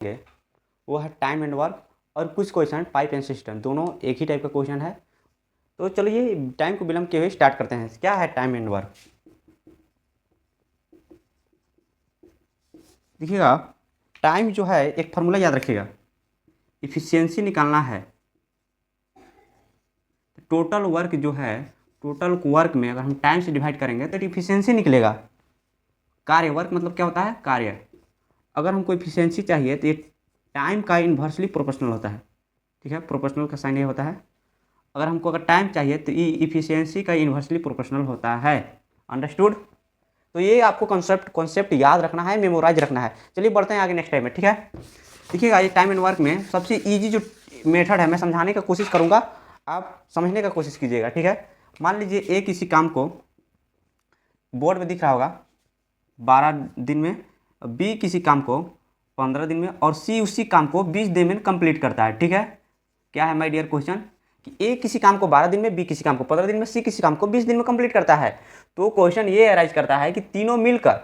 है वो है टाइम एंड वर्क, और कुछ क्वेश्चन पाइप एंड सिस्टम, दोनों एक ही टाइप का क्वेश्चन है। तो चलिए टाइम को विलंब किए हुए स्टार्ट करते हैं। क्या है टाइम एंड वर्क? देखिएगा, टाइम जो है एक फार्मूला याद रखिएगा, इफिशियंसी निकालना है। टोटल वर्क जो है, टोटल वर्क में अगर हम टाइम से डिवाइड करेंगे तो इफिशियंसी निकलेगा। कार्य, वर्क मतलब क्या होता है? कार्य। अगर हमको इफिशियंसी चाहिए तो ये टाइम का इन्वर्सली प्रोपोर्शनल होता है। ठीक है, प्रोपोर्शनल का साइन ये होता है। अगर हमको अगर टाइम चाहिए तो ये इफिशियंसी का इन्वर्सली प्रोपोर्शनल होता है। अंडरस्टूड? तो ये आपको कॉन्सेप्ट याद रखना है, मेमोराइज रखना है। चलिए बढ़ते हैं आगे नेक्स्ट टाइम में। ठीक है, देखिएगा ये टाइम एंड वर्क में सबसे इजी जो मेथड है मैं समझाने का कोशिश करूँगा, आप समझने का कोशिश कीजिएगा। ठीक है, मान लीजिए ए किसी काम को, बोर्ड में दिख रहा होगा 12 दिन में, बी किसी काम को 15 दिन में, और सी उसी काम को 20 दिन में कंप्लीट करता है। ठीक है, क्या है माय डियर क्वेश्चन कि ए किसी काम को 12 दिन में, बी किसी काम को 15 दिन में, सी किसी काम को 20 दिन में कंप्लीट करता है। तो क्वेश्चन ये अराइज करता है कि तीनों मिलकर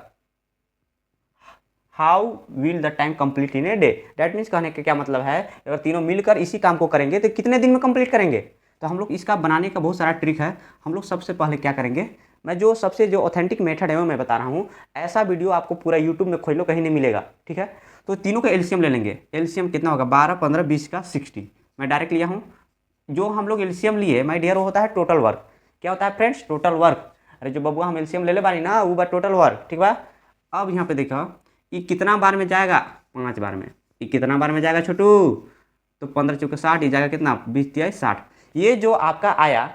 how will the time complete in a day. That means कहने का क्या मतलब है, अगर तीनों मिलकर इसी काम को करेंगे तो कितने दिन में कंप्लीट करेंगे। तो हम लोग इसका बनाने का बहुत सारा ट्रिक है। हम लोग सबसे पहले क्या करेंगे, मैं जो सबसे जो ऑथेंटिक मेथड है वो मैं बता रहा हूँ। ऐसा वीडियो आपको पूरा यूट्यूब में खोज लो, कहीं नहीं मिलेगा। ठीक है, तो तीनों का एलसीएम ले लेंगे। एलसीएम कितना होगा? 12, 15, 20 का 60 मैं डायरेक्ट लिया हूँ। जो हम लोग एलसीएम लिए माय डियर वो होता है टोटल वर्क। क्या होता है फ्रेंड्स? Total work. अरे जो बबुआ हम एलसीएम ले ले बानी ना, वो बा टोटल वर्क। ठीक बा, अब यहाँ पे देखो ये कितना बार में जाएगा? 5 बार में। ये कितना बार में जाएगा छोटू? तो 15 चौके 60, ये जाएगा कितना? 20 तिया 60। ये जो आपका आया,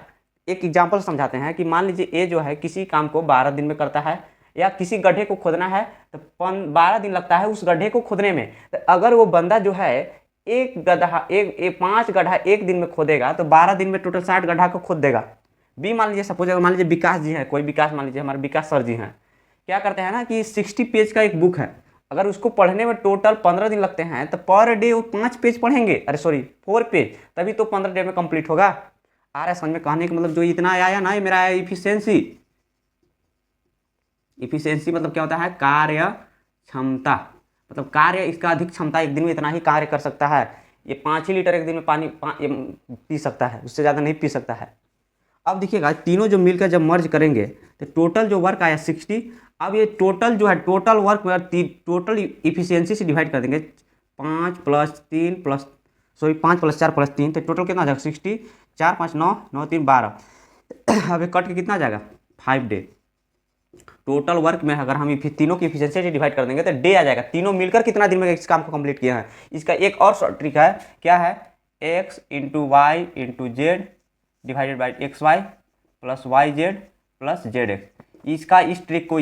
एक एग्जाम्पल समझाते हैं कि मान लीजिए ए जो है किसी काम को 12 दिन में करता है, या किसी गड्ढे को खोदना है तो 12 दिन लगता है उस गड्ढे को खोदने में। तो अगर वो बंदा जो है एक गड्ढा एक 5 गड्ढा एक दिन में खोदेगा तो 12 दिन में टोटल 60 गड्ढा को खोद देगा। बी मान लीजिए, सपोज अगर मान लीजिए विकास जी है, कोई विकास मान लीजिए हमारे विकास सर जी हैं, क्या करते हैं ना कि 60 पेज का एक बुक है, अगर उसको पढ़ने में टोटल 15 दिन लगते हैं तो पर डे वो 5 पेज पढ़ेंगे, अरे सॉरी 4 पेज, तभी तो 15 डे में कंप्लीट होगा। आ रहा है समझ में? कहने का मतलब जो इतना आया ना, ये मेरा आया इफिशियंसी। इफिशियंसी मतलब क्या होता है? कार्य क्षमता। मतलब कार्य, इसका अधिक क्षमता, एक दिन में इतना ही कार्य कर सकता है। ये 5 ही लीटर एक दिन में पानी पी सकता है, उससे ज़्यादा नहीं पी सकता है। अब देखिएगा तीनों जो मिलकर जब मर्ज करेंगे तो टोटल जो वर्क आया 60। अब ये टोटल जो है टोटल वर्क में टोटल इफिशियंसी से डिवाइड कर देंगे। 5 + 3 प्लस, सॉरी 5 + 4 + 3, तो टोटल कितना आ जाएगा? 60। 4 5 9, 9 3 12। अब ये कट के कितना आ जाएगा? 5 डे। टोटल वर्क में अगर हम तीनों की इफिशियंसी से डिवाइड कर देंगे तो डे आ जाएगा। तीनों मिलकर कितना दिन में इस काम को कंप्लीट किया है। इसका एक और शॉर्ट ट्रिक है, क्या है? x × y × z divided by XY + YZ + ZX। इसका इस ट्रिक को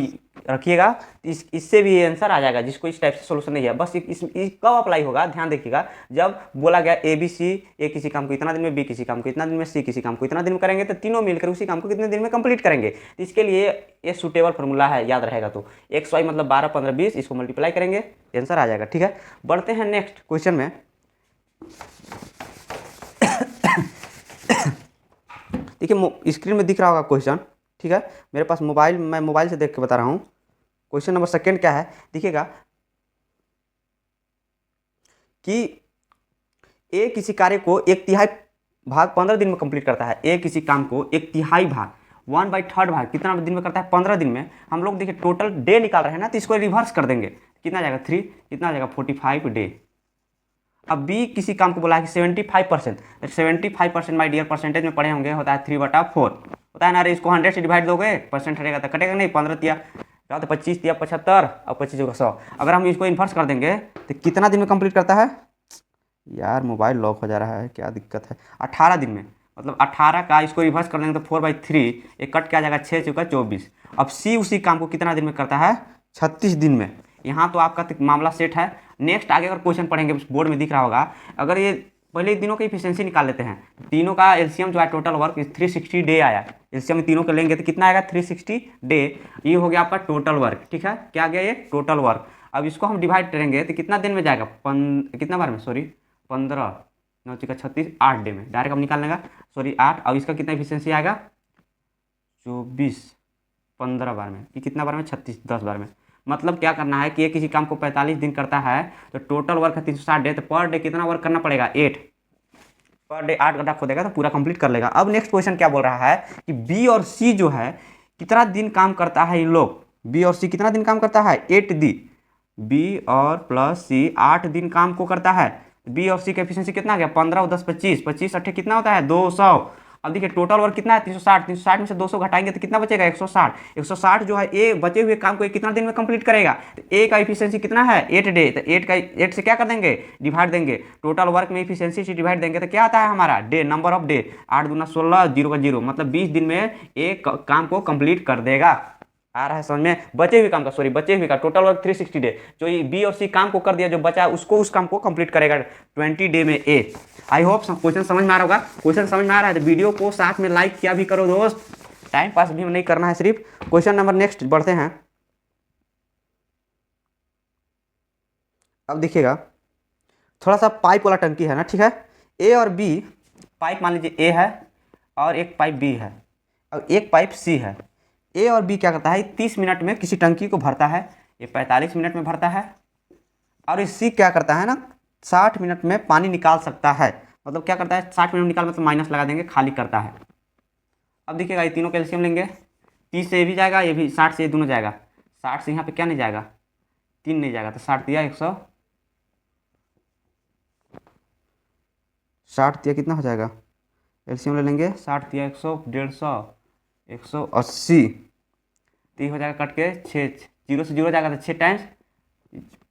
रखिएगा, इससे भी ये आंसर आ जाएगा। जिसको इस टाइप से सोल्यूशन नहीं है, बस इस कब अप्लाई होगा ध्यान देखिएगा, जब बोला गया ABC, ए किसी काम को इतना दिन में, बी किसी काम को इतना दिन में, सी किसी काम को इतना दिन में करेंगे, तो तीनों मिलकर उसी काम को कितने दिन में कंप्लीट करेंगे। तो इसके लिए ये सुटेबल फार्मूला है, याद रहेगा। तो XY मतलब 12 15 20, इसको मल्टीप्लाई करेंगे, आंसर आ जाएगा। ठीक है, बढ़ते हैं नेक्स्ट क्वेश्चन में। देखिए स्क्रीन में दिख रहा होगा क्वेश्चन। ठीक है, मेरे पास मोबाइल, मैं मोबाइल से देख के बता रहा हूँ। क्वेश्चन नंबर सेकंड क्या है, देखिएगा कि ए किसी कार्य को 1/3 भाग 15 दिन में कंप्लीट करता है। ए किसी काम को 1/3 भाग 1/3 भाग कितना दिन में करता है? 15 दिन में। हम लोग देखिए टोटल डे निकाल रहे हैं ना, तो इसको रिवर्स कर देंगे, कितना आ जाएगा? 3, कितना आ जाएगा? 45 डे। अब बी किसी काम को बोला है कि 75%, 75% माय डियर परसेंटेज में पढ़े होंगे, होता है 3/4 होता है ना। अरे इसको 100 से डिवाइड दोगे, परसेंट हटेगा तो कटेगा नहीं। 15 तिया क्या होता है? 25 तिया 75 और 25 होगा 100। अगर हम इसको इन्वर्स कर देंगे तो कितना दिन में कंप्लीट करता है? यार मोबाइल लॉक हो जा रहा है, क्या दिक्कत है? 18 दिन में। मतलब 18 का इसको रिवर्स कर देंगे तो 4/3, एक कट क्या जाएगा? 6 चौका 24। अब सी उसी काम को कितना दिन में करता है? 36 दिन में। यहाँ तो आपका मामला सेट है। नेक्स्ट आगे अगर क्वेश्चन पढ़ेंगे, बोर्ड में दिख रहा होगा, अगर ये पहले तीनों की इफिशियंसी निकाल लेते हैं। तीनों का एलसीएम जो है टोटल वर्क 360 डे आया। एलसीएम में तीनों के लेंगे तो कितना आएगा? 360 डे। ये हो गया आपका टोटल वर्क। ठीक है, क्या आ गया? ये टोटल वर्क। अब इसको हम डिवाइड करेंगे तो कितना दिन में जाएगा? कितना बार में, सॉरी 15 9 चौका 36, 8 डे में डायरेक्ट हम निकाल लेंगे, सॉरी 8। अब इसका कितना इफिशियंसी आएगा? 24 15 बार में। ये कितना बार में? 36 10 बार में। मतलब क्या करना है कि ये किसी काम को 45 दिन करता है तो टोटल वर्क है 360 डे, तो पर डे कितना वर्क करना पड़ेगा 8, पर डे 8 घंटा खोदेगा तो पूरा कंप्लीट कर लेगा। अब नेक्स्ट क्वेश्चन क्या बोल रहा है कि बी और सी जो है कितना दिन काम करता है इन लोग, बी और सी कितना दिन काम करता है 8 दिन, बी और प्लस सी 8 दिन काम को करता है। बी और सी का एफिशिएंसी कितना आ गया 15 और 10 25, 25 अट्ठे कितना होता है 200। अब देखिए टोटल वर्क कितना है 360, 360 में से 200 घटाएंगे तो कितना बचेगा 160, 160 जो है ए बचे हुए काम को कितना दिन में कंप्लीट करेगा, तो ए का एफिशिएंसी कितना है 8 डे, तो 8 से क्या कर देंगे डिवाइड देंगे, टोटल वर्क में एफिशिएंसी से डिवाइड देंगे तो क्या आता है हमारा डे, नंबर ऑफ डे, 8 दूना 16, 0 का 0, मतलब 20 दिन में एक काम को कंप्लीट कर देगा। आ रहा है समझ में, बचे हुए काम का, सॉरी बचे हुए का टोटल वर्क 360 डे, जो ये बी और सी काम को कर दिया जो बचा उसको उस काम को कंप्लीट करेगा 20 डे में ए। आई होप क्वेश्चन समझ में आ रहा होगा, क्वेश्चन समझ में आ रहा है तो वीडियो को साथ में लाइक किया भी करो दोस्त, टाइम पास भी नहीं करना है सिर्फ। क्वेश्चन नंबर नेक्स्ट बढ़ते हैं। अब देखिएगा थोड़ा सा पाइप वाला टंकी है ना, ठीक है, ए और बी, पाइप मान लीजिए ए है और एक पाइप बी है और एक पाइप सी है। ए और बी क्या करता है 30 मिनट में किसी टंकी को भरता है, ये 45 मिनट में भरता है, और ये सी क्या करता है ना 60 मिनट में पानी निकाल सकता है, मतलब क्या करता है 60 मिनट में निकाल मतलब माइनस लगा देंगे खाली करता है। अब देखिएगा ये तीनों कैल्शियम लेंगे, 30 से ये भी जाएगा, ये भी 60 से ये दोनों जाएगा, 60 से यहाँ पे क्या नहीं जाएगा 3 नहीं जाएगा, तो 60 दिया 160 दिया कितना हो जाएगा, एलसीएम ले लेंगे, 60 दिया 100, 150, 180, तो ये हो जाएगा कट के 6, 0 से 0 जाएगा तो 6 टाइम्स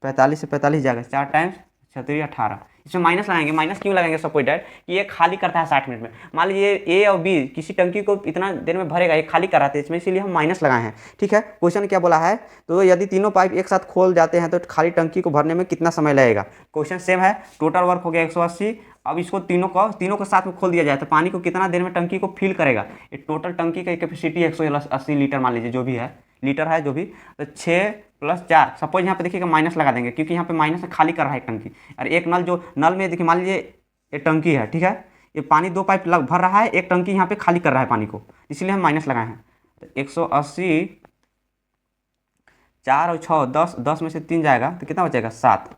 45 से 45 जाएगा 4 टाइम्स 36 18, इसमें माइनस लगाएंगे। माइनस क्यों लगाएंगे सपोर्टेड कि ये खाली करता है 60 मिनट में, मान लीजिए ए और बी किसी टंकी को इतना देर में भरेगा, ये खाली कराते हैं इसमें, इसीलिए हम माइनस लगाए हैं, ठीक है। क्वेश्चन क्या बोला है, तो यदि तीनों पाइप एक साथ खोल जाते हैं तो खाली टंकी को भरने में कितना समय लगेगा। क्वेश्चन सेम है, टोटल वर्क हो गया 180, अब इसको तीनों को साथ में खोल दिया जाए तो पानी को कितना देर में टंकी को फिल करेगा, ये टोटल टंकी का कैपेसिटी 180 लीटर मान लीजिए, जो भी है लीटर है जो भी, तो 6 + 4, सपोज यहाँ पे देखिएगा माइनस लगा देंगे क्योंकि यहाँ पे माइनस में खाली कर रहा है टंकी, और एक नल जो नल में देखिए मान लीजिए ये टंकी है, ठीक है, ये पानी 2 पाइप भर रहा है, एक टंकी यहाँ पे खाली कर रहा है पानी को, इसलिए हम माइनस लगाए हैं। तो 180 4 और 6 10, 10 में से 3 जाएगा तो कितना बचेगा 7,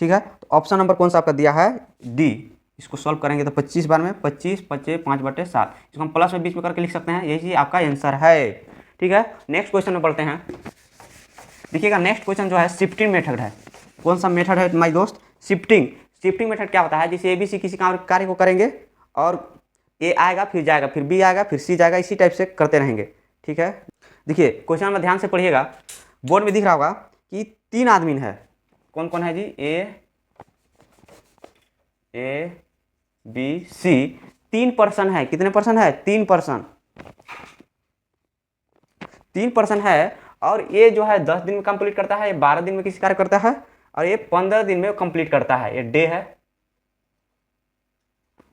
ठीक है। तो ऑप्शन नंबर कौन सा आपका दिया है डी, इसको सॉल्व करेंगे तो 25 बार में 25 25 5/7, इसको हम प्लस में बीच में करके लिख सकते हैं, यही आपका आंसर है, ठीक है। नेक्स्ट क्वेश्चन में पढ़ते हैं। देखिएगा नेक्स्ट क्वेश्चन जो है शिफ्टिंग मेथड है। कौन सा मेथड है माय दोस्त, शिफ्टिंग। शिफ्टिंग मेथड क्या होता है, जैसे ABC किसी कार्य को करेंगे और ए आएगा फिर जाएगा फिर बी आएगा फिर सी जाएगा, इसी टाइप से करते रहेंगे, ठीक है। देखिए क्वेश्चन में ध्यान से पढ़िएगा, बोर्ड में दिख रहा होगा कि 3 आदमी है, कौन कौन है जी, ए बी सी, 3 पर्सन है, कितने पर्सन है 3 पर्सन, 3 पर्सन है, और ये जो है 10 दिन में कंप्लीट करता है, ये 12 दिन में किसी कार्य करता है, और ये 15 दिन में कंप्लीट करता है, ये डे है।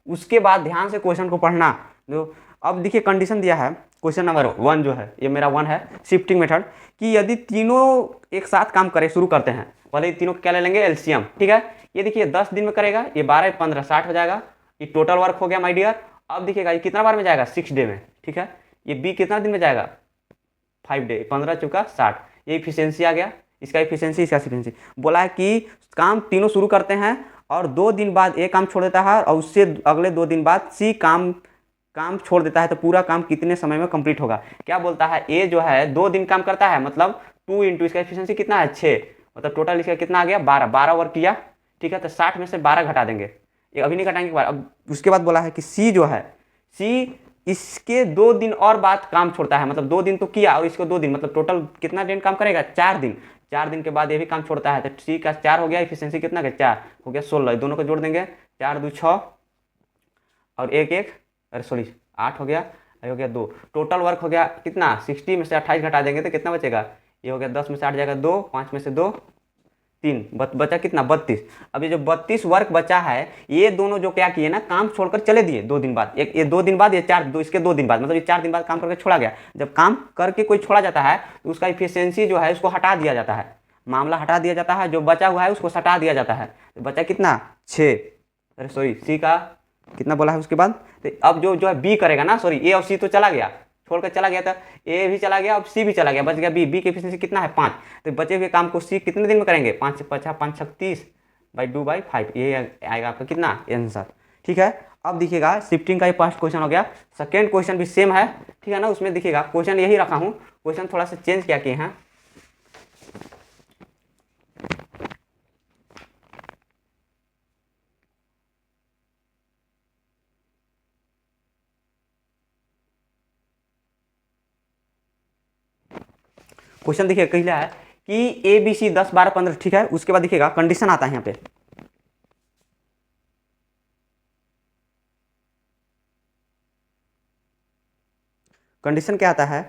उसके बाद ध्यान से क्वेश्चन को पढ़ना, जो अब देखिए कंडीशन दिया है क्वेश्चन नंबर 1 जो है, ये मेरा 1 है शिफ्टिंग मेथड, कि यदि तीनों एक साथ काम करे शुरू करते हैं, पहले तीनों क्या ले लेंगे एलसीएम, ठीक है। ये देखिए 10 दिन में करेगा, ये 12 15 60 हो जाएगा, ये टोटल वर्क हो गया माय डियर। अब देखिएगा ये कितना बार में जाएगा 6 डे में, ठीक है। ये बी कितना दिन में जाएगा 5 डे, 15 चुका 60, ये इफिशियंसी आ गया, इसका इफिशियंसी इसका इफिशियंसी। बोला है कि काम तीनों शुरू करते हैं और 2 दिन बाद ए काम छोड़ देता है और उससे अगले 2 दिन बाद सी काम छोड़ देता है, तो पूरा काम कितने समय में कंप्लीट होगा। क्या बोलता है, ए जो है 2 दिन काम करता है, मतलब 2 × इसका इफिशियंसी कितना है 6, मतलब टोटल इसका कितना आ गया 12 वर्क किया, ठीक है। तो 60 में से 12 घटा देंगे, ये अभी नहीं घटाएंगे बार। अब उसके बाद बोला है कि सी जो है, सी इसके 2 दिन और बाद काम छोड़ता है, मतलब 2 दिन तो किया और इसको 2 दिन, मतलब टोटल कितना दिन काम करेगा 4 दिन, 4 दिन के बाद ये भी काम छोड़ता है, तो सी का 4 हो गया, इफिशियंसी कितना का 4 हो गया 16, दोनों को जोड़ देंगे 4 2 6 और 1 1, अरे सॉरी 8 हो गया, ये हो गया 2, टोटल वर्क हो गया कितना 60 में से 28 घटा देंगे तो कितना बचेगा, ये हो गया 10 में से 8 जाएगा 2, 5 में से 2 3, बचा कितना 32। अब ये जो 32 वर्क बचा है, ये दोनों जो क्या किए ना काम छोड़कर चले दिए 2 दिन बाद, एक ये 2 दिन बाद, ये 4 इसके 2 दिन बाद, मतलब ये 4 दिन बाद काम करके छोड़ा गया। जब काम करके कोई छोड़ा जाता है तो उसका इफिशियंसी जो है उसको हटा दिया जाता है, मामला हटा दिया जाता है, जो बचा हुआ है उसको हटा दिया जाता है, तो बचा कितना 6, अरे सॉरी सी का कितना बोला है उसके बाद। तो अब जो है बी करेगा ना, सॉरी ए और सी तो चला गया, छोड़ कर चला गया था, ए भी चला गया और सी भी चला गया, बच गया बी। बी की एफिशिएंसी कितना है 5। तो बचे हुए काम को सी कितने दिन में करेंगे, 5 से 5 5 6 30 बाई 2/5, ये आएगा आपका कितना आंसर। ठीक है, अब देखिएगा शिफ्टिंग का ये फर्स्ट क्वेश्चन हो गया। सेकेंड क्वेश्चन भी सेम है, ठीक है ना। उसमें देखिएगा क्वेश्चन यही रखा हूँ, क्वेश्चन थोड़ा सा चेंज क्या किए हैं। क्वेश्चन देखिए कहला है कि ए बी सी 10 12 15, ठीक है। उसके बाद देखिएगा कंडीशन आता है यहाँ पे, कंडीशन क्या आता है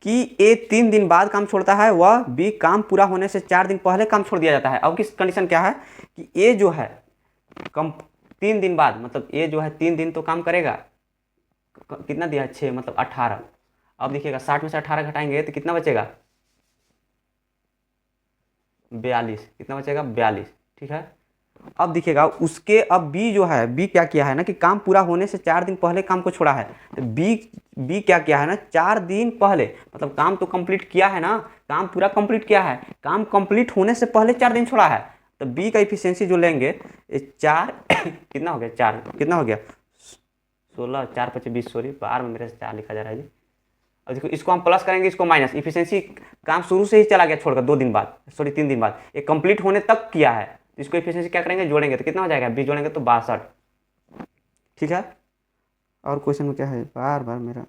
कि ए 3 दिन बाद काम छोड़ता है, वह बी काम पूरा होने से 4 दिन पहले काम छोड़ दिया जाता है। अब किस कंडीशन क्या है कि ए जो है कम 3 दिन बाद, मतलब ए जो है 3 दिन तो काम करेगा, कितना दिया है 6 मतलब 18। अब देखिएगा 60 में से 18 घटाएंगे तो कितना बचेगा 42, कितना बचेगा 42, ठीक है। अब देखिएगा उसके, अब बी जो है, बी क्या किया है ना कि काम पूरा होने से 4 दिन पहले काम को छोड़ा है। तो बी क्या किया है ना 4 दिन पहले, मतलब काम तो कंप्लीट किया है ना, काम पूरा कंप्लीट किया है, काम कंप्लीट होने से पहले 4 दिन छोड़ा है। तो बी का इफिशियंसी जो लेंगे 4 कितना हो गया 4 कितना हो गया 16, 4 5 20, सॉरी बाहर में मेरे से 4 लिखा जा रहा है जी। अब देखो इसको हम प्लस करेंगे, इसको माइनस, इफिशियंसी काम शुरू से ही चला गया छोड़कर 2 दिन बाद, सॉरी 3 दिन बाद, ये कंप्लीट होने तक किया है। तो इसको इफिशियंसी क्या करेंगे जोड़ेंगे तो कितना हो जाएगा, बी जोड़ेंगे तो 62, ठीक है। और क्वेश्चन में क्या है, बार बार मेरा,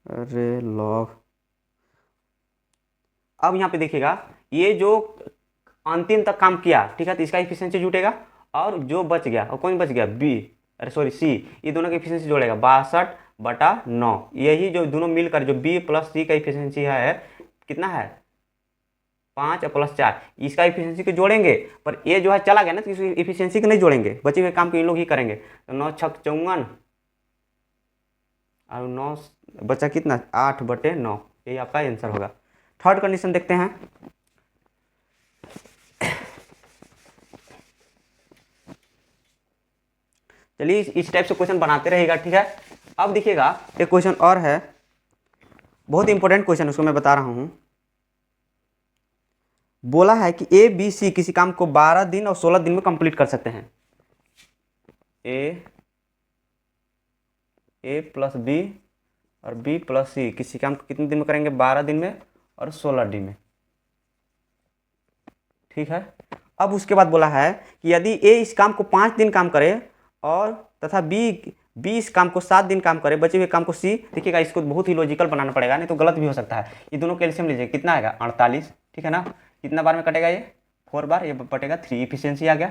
अरे लॉग। अब यहाँ पे देखिएगा ये जो अंतिम तक काम किया, ठीक है, तो इसका इफिशियंसी जुटेगा, और जो बच गया, और कौन बच गया बी, अरे सॉरी सी, ये दोनों की इफिशियंसी जोड़ेगा 62/9। यही जो दोनों मिलकर जो बी प्लस सी का इफिशियंसी है कितना है 5 और प्लस 4, इसका इफिशियंसी को जोड़ेंगे। पर ये जो है चला गया ना, तो इसकी इफिशियंसी को नहीं जोड़ेंगे, बचे हुए काम को इन लोग ही करेंगे। तो 9 6 54 और 9 बचा कितना 8/9, यही आपका आंसर होगा। थर्ड कंडीशन देखते हैं। चलिए इस टाइप से क्वेश्चन बनाते रहेगा, ठीक है। अब देखिएगा एक क्वेश्चन और है, बहुत इंपॉर्टेंट क्वेश्चन, उसको मैं बता रहा हूं। बोला है कि ए बी सी किसी काम को 12 दिन और 16 दिन में कंप्लीट कर सकते हैं। ए प्लस बी और बी प्लस सी किसी काम को कितने दिन में करेंगे, 12 दिन में और 16 दिन में, ठीक है। अब उसके बाद बोला है कि यदि ए इस काम को 5 दिन काम करे और तथा बी इस काम को 7 दिन काम करे, बचे हुए काम को सी, देखिएगा इसको बहुत ही लॉजिकल बनाना पड़ेगा, नहीं तो गलत भी हो सकता है। ये दोनों कैल्शियम लीजिए, कितना आएगा 48, ठीक है ना। कितना बार में कटेगा ये 4 बार, ये बटेगा 3, इफिशियंसी आ गया,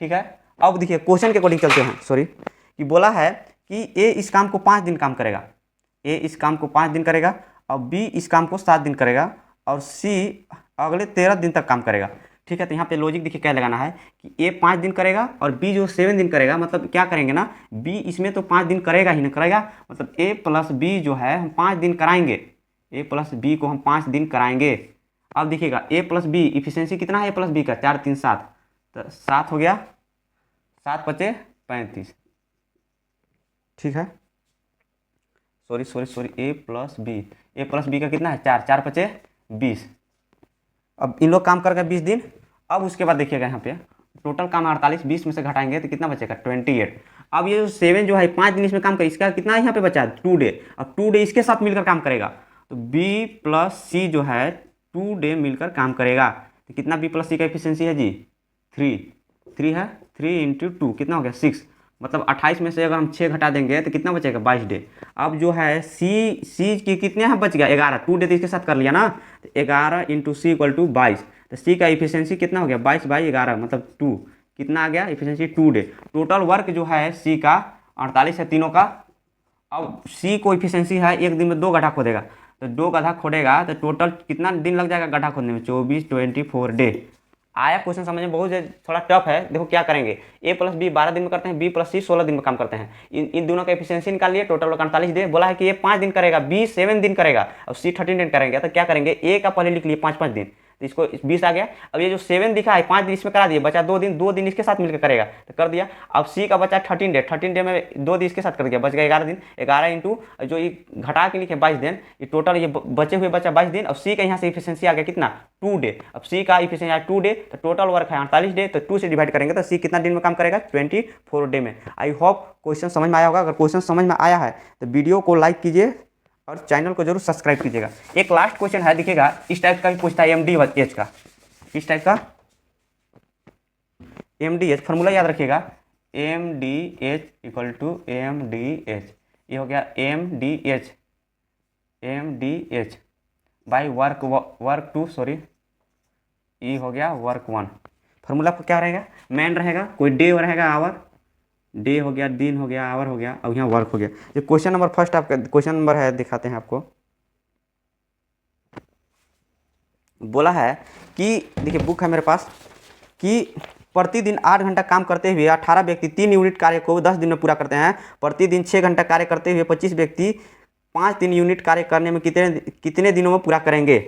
ठीक है। अब देखिए क्वेश्चन के अकॉर्डिंग चलते हैं, सॉरी, कि बोला है कि ए इस काम को 5 दिन काम करेगा, ए इस काम को 5 दिन करेगा, और बी इस काम को 7 दिन करेगा, और सी अगले 13 दिन तक काम करेगा, ठीक है। तो यहाँ पे लॉजिक देखिए क्या लगाना है कि ए 5 दिन करेगा और बी जो 7 दिन करेगा, मतलब क्या करेंगे ना, बी इसमें तो 5 दिन करेगा ही ना, करेगा मतलब ए प्लस बी जो है हम 5 दिन कराएंगे, ए प्लस बी को हम 5 दिन कराएंगे। अब देखिएगा ए प्लस बी इफिशियंसी कितना है ए प्लस बी का 4 3 7, तो 7 हो गया, 7 5 35, ठीक है। सॉरी ए प्लस बी का कितना है 4 4 5 20। अब इन लोग काम कर गए 20 दिन। अब उसके बाद देखिएगा यहाँ पे टोटल काम 48, 20 में से घटाएंगे तो कितना बचेगा 28। अब ये जो 7 जो है 5 दिन इसमें काम करे, इसका कितना यहाँ पे बचा है 2 डे। अब 2 डे इसके साथ मिलकर काम करेगा, तो बी प्लस सी जो है 2 डे मिलकर काम करेगा। तो कितना बी प्लस सी का एफिशिएंसी है जी 3 है, 3 × 2 कितना हो गया 6, मतलब 28 में से अगर हम 6 घटा देंगे तो कितना बचेगा 22 डे। अब जो है सी की कितने यहाँ बच गया 11, 2 डे तो इसके साथ कर लिया ना, तो 11 × C = 22। तो सी का इफिशियंसी कितना हो गया 22/11, मतलब 2, कितना आ गया इफिशियंसी 2 डे। टोटल वर्क जो है सी का 48 है तीनों का। अब सी को इफिशियंसी है एक दिन में 2 गड्ढा खोदेगा, तो 2 गड्ढा खोदेगा तो टोटल कितना दिन लग जाएगा गड्ढा खोदने में 24 डे। आया क्वेश्चन समझ में बहुत थोड़ा टफ है। देखो क्या करेंगे, ए प्लस बी 12 दिन में करते हैं, बी प्लस सी 16 दिन में काम करते हैं। इन दोनों का एफिशिएंसी निकाल लिए, टोटल 48 डे। बोला है कि ये 5 दिन करेगा, बी 7 दिन करेगा और सी 13 दिन करेंगे। तो क्या करेंगे, ए का पहले लिख लिए 5 5 दिन, तो इसको 20 आ गया। अब ये जो 7 दिखा है 5 दिन इसमें करा दिए, बचा 2 दिन इसके साथ मिलकर करेगा तो कर दिया। अब सी का बचा 13 डे में 2 दिन इसके साथ कर दिया, बच गया 11 दिन। 11 इंटू जो ये घटा के लिखे 22 दिन, ये टोटल ये बचे हुए बचा 22 दिन। अब सी का यहाँ से इफिशियंसी आ गया कितना 2 डे। अब सी का इफिशियंसी आया 2 डे, तो टोटल वर्क है 48 डे, तो 2 से डिवाइड करेंगे तो सी कितना दिन में काम करेगा 24 डे में। आई होप क्वेश्चन समझ में आया होगा। अगर क्वेश्चन समझ में आया है तो वीडियो को लाइक कीजिए और चैनल को जरूर सब्सक्राइब कीजिएगा। एक लास्ट क्वेश्चन है, दिखेगा इस टाइप का भी पूछता है MDH का, इस टाइप का MDH फॉर्मूला याद रखिएगा, MDH इक्वल टू MDH, ये हो गया MDH बाई वर्क 2 सॉरी, ये हो गया वर्क 1। फॉर्मूला क्या रहेगा, मैन रहेगा, कोई डे रहेगा, आवर, डे हो गया, दिन हो गया, आवर हो गया, अब यहाँ वर्क हो गया। ये क्वेश्चन नंबर फर्स्ट आपका क्वेश्चन नंबर है, दिखाते हैं आपको। बोला है कि देखिए बुक है मेरे पास कि प्रतिदिन 8 घंटा काम करते हुए 18 व्यक्ति 3 यूनिट कार्य को 10 दिन में पूरा करते हैं। प्रतिदिन 6 घंटा कार्य करते हुए 25 व्यक्ति 5 यूनिट कार्य करने में कितने दिनों में पूरा करेंगे।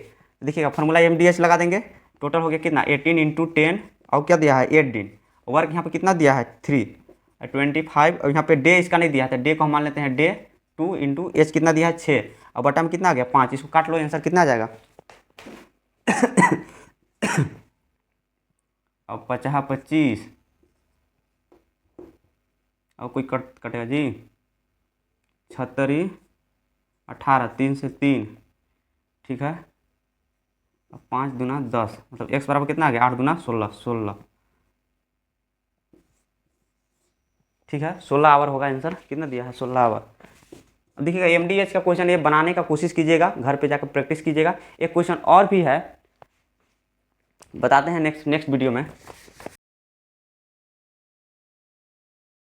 देखिएगा फॉर्मूला MDH लगा देंगे, टोटल हो गया कितना 18 इंटू 10 और क्या दिया है 8 दिन। वर्क यहाँ पे कितना दिया है 3 25, और यहाँ पे डे इसका नहीं दिया है, तो डे को हम मान लेते हैं डे 2 इंटू एच कितना दिया है 6, और बटा में कितना आ गया 5, इसको काट लो, आंसर कितना आ जाएगा अब 25 और कोई कटेगा जी 76 18 3 से 3, ठीक है। अब 5 दूना 10, मतलब x बराबर कितना आ गया 8 दूना 16, ठीक है। 16 आवर होगा आंसर, कितना दिया है 16 आवर। अब देखिएगा MDH का क्वेश्चन ये बनाने का कोशिश कीजिएगा, घर पे जाकर प्रैक्टिस कीजिएगा। एक क्वेश्चन और भी है, बताते हैं नेक्स्ट वीडियो में।